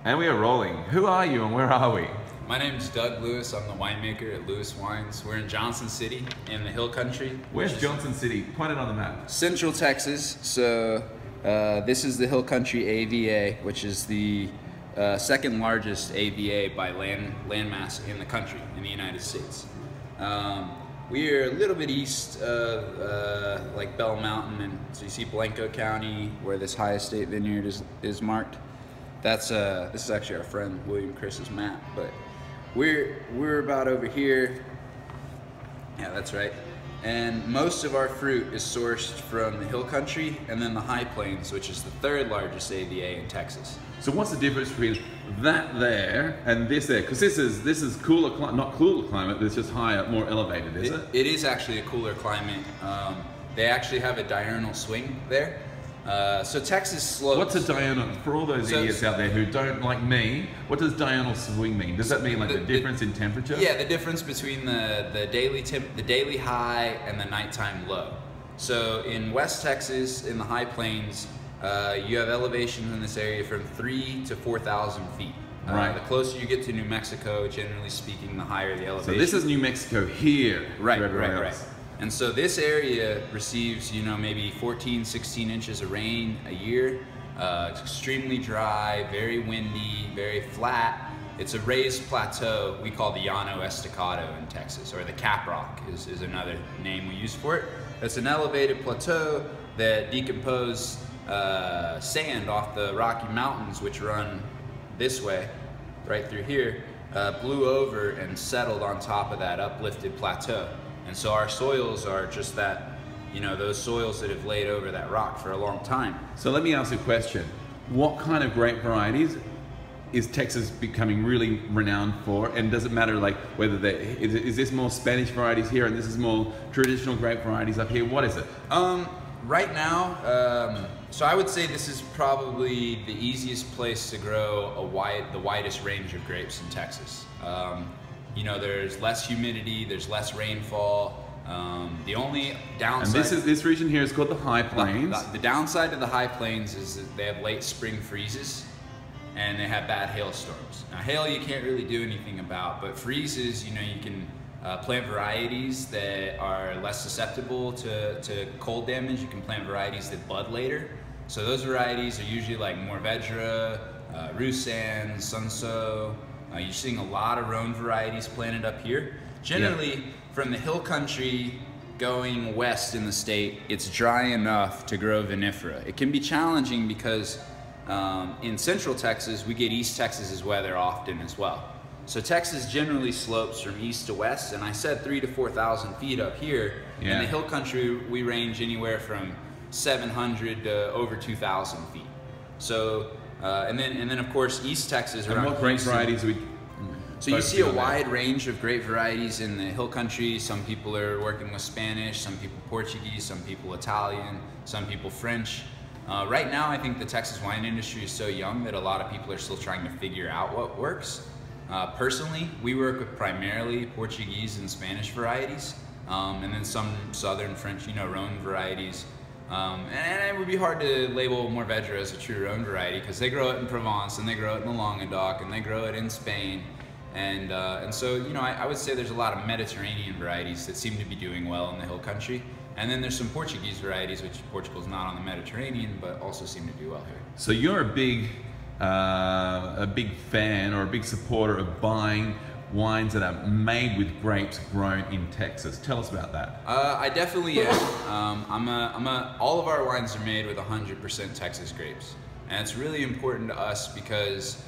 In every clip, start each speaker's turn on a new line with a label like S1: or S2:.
S1: And we are rolling. Who are you and where are we?
S2: My name's Doug Lewis. I'm the winemaker at Lewis Wines. We're in Johnson City in the Hill Country.
S1: Where's Johnson City? Point it on the map.
S2: Central Texas. So this is the Hill Country AVA, which is the second largest AVA by land mass in the country, in the United States. We are a little bit east of like Bell Mountain, and so you see Blanco County where this high estate vineyard is marked. That's this is actually our friend William Chris's map, but we're about over here. Yeah, that's right. And most of our fruit is sourced from the Hill Country and then the High Plains, which is the third largest AVA in Texas.
S1: So what's the difference between that there and this there? Because this is cooler, not cooler climate, but it's just higher, more elevated, is it?
S2: It is actually a cooler climate. They actually have a diurnal swing there. So Texas slopes.
S1: What's a diurnal? For all those idiots out there who don't like me, what does diurnal swing mean? Does that mean like the difference in temperature?
S2: Yeah, the difference between the daily high and the nighttime low. So in West Texas, in the High Plains, you have elevations in this area from 3,000 to 4,000 feet.
S1: Right.
S2: The closer you get to New Mexico, generally speaking, the higher the elevation.
S1: So this is New Mexico here.
S2: Right. And so this area receives, maybe 14, 16 inches of rain a year. It's extremely dry, very windy, very flat. It's a raised plateau we call the Llano Estacado in Texas, or the Cap Rock is another name we use for it. It's an elevated plateau that decomposes sand off the Rocky Mountains, which run this way, right through here, blew over and settled on top of that uplifted plateau. And so our soils are just that, those soils that have laid over that rock for a long time.
S1: So let me ask you a question. What kind of grape varieties is Texas becoming really renowned for? And does it matter like whether is this more Spanish varieties here and this is more traditional grape varieties up here? What is it?
S2: Right now, so I would say this is probably the easiest place to grow the widest range of grapes in Texas. There's less humidity, there's less rainfall. The only downside...
S1: And this region here is called the High Plains.
S2: The downside of the High Plains is that they have late spring freezes and they have bad hailstorms. Now hail you can't really do anything about, but freezes, you can plant varieties that are less susceptible to cold damage. You can plant varieties that bud later. So those varieties are usually like Mourvedre, Roussanne, Sunso. You're seeing a lot of Rhone varieties planted up here. Generally, from the Hill Country going west in the state, it's dry enough to grow vinifera. It can be challenging because in Central Texas, we get East Texas's weather often as well. So Texas generally slopes from east to west, and I said 3,000 to 4,000 feet up here. In the Hill Country, we range anywhere from 700 to over 2,000 feet. So. And then of course East Texas.
S1: And what grape varieties we?
S2: So you see a wide range of grape varieties in the Hill Country. Some people are working with Spanish, some people Portuguese, some people Italian, some people French. Right now I think the Texas wine industry is so young that a lot of people are still trying to figure out what works. Personally, we work with primarily Portuguese and Spanish varieties, and then some Southern French, Rhone varieties. And it would be hard to label Mourvedre as a true Rhone variety because they grow it in Provence and they grow it in the Languedoc and they grow it in Spain. And so, I would say there's a lot of Mediterranean varieties that seem to be doing well in the Hill Country. And then there's some Portuguese varieties, which Portugal's not on the Mediterranean, but also seem to do well here.
S1: So you're a big fan or a big supporter of buying wines that are made with grapes grown in Texas. Tell us about that.
S2: I definitely am. All of our wines are made with 100% Texas grapes. And it's really important to us because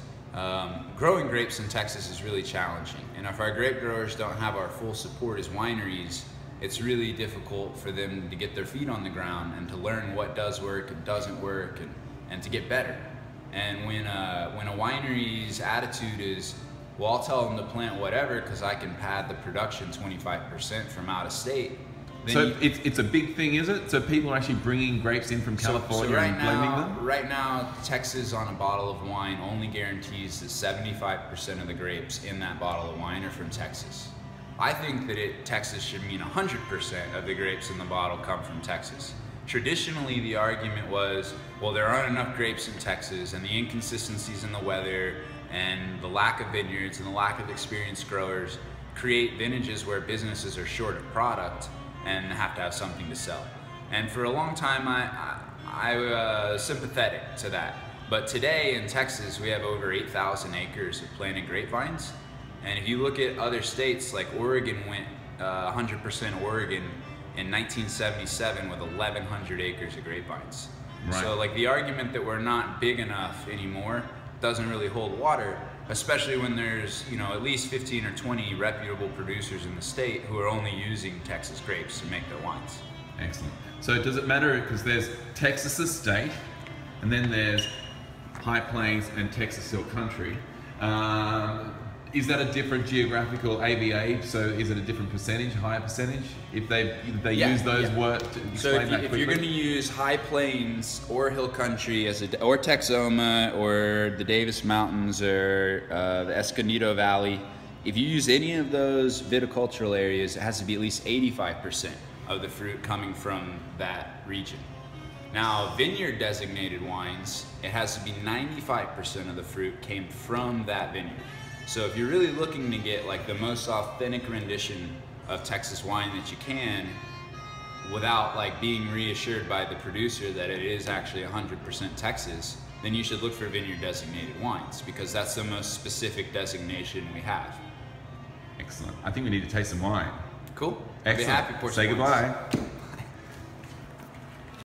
S2: growing grapes in Texas is really challenging. And if our grape growers don't have our full support as wineries, it's really difficult for them to get their feet on the ground and to learn what does work and doesn't work and to get better. And when a winery's attitude is, well, I'll tell them to plant whatever because I can pad the production 25% from out of state.
S1: So it's a big thing, is it? So people are actually bringing grapes in from California and blending them?
S2: Right now, Texas on a bottle of wine only guarantees that 75% of the grapes in that bottle of wine are from Texas. I think that Texas should mean 100% of the grapes in the bottle come from Texas. Traditionally, the argument was, well, there aren't enough grapes in Texas, and the inconsistencies in the weather, and the lack of vineyards, and the lack of experienced growers create vintages where businesses are short of product and have to have something to sell. And for a long time, I was sympathetic to that. But today in Texas, we have over 8,000 acres of planted grapevines. And if you look at other states, like Oregon went 100% Oregon in 1977 with 1,100 acres of grapevines. Right. So like the argument that we're not big enough anymore doesn't really hold water, especially when there's, you know, at least 15 or 20 reputable producers in the state who are only using Texas grapes to make their wines.
S1: Excellent. So does it matter, because there's Texas as state, and then there's High Plains and Texas Hill Country. Is that a different geographical AVA? So is it a different percentage, higher percentage? If they use those words to explain
S2: so
S1: that quickly?
S2: If you're going to use High Plains or Hill Country or Texoma or the Davis Mountains or the Escondido Valley, if you use any of those viticultural areas, it has to be at least 85% of the fruit coming from that region. Now, vineyard designated wines, it has to be 95% of the fruit came from that vineyard. So if you're really looking to get like the most authentic rendition of Texas wine that you can, without like being reassured by the producer that it is actually 100% Texas, then you should look for vineyard designated wines, because that's the most specific designation we have.
S1: Excellent. I think we need to taste some wine.
S2: Cool.
S1: Excellent.
S2: I'll be happy for
S1: Say
S2: some
S1: goodbye.
S2: wines.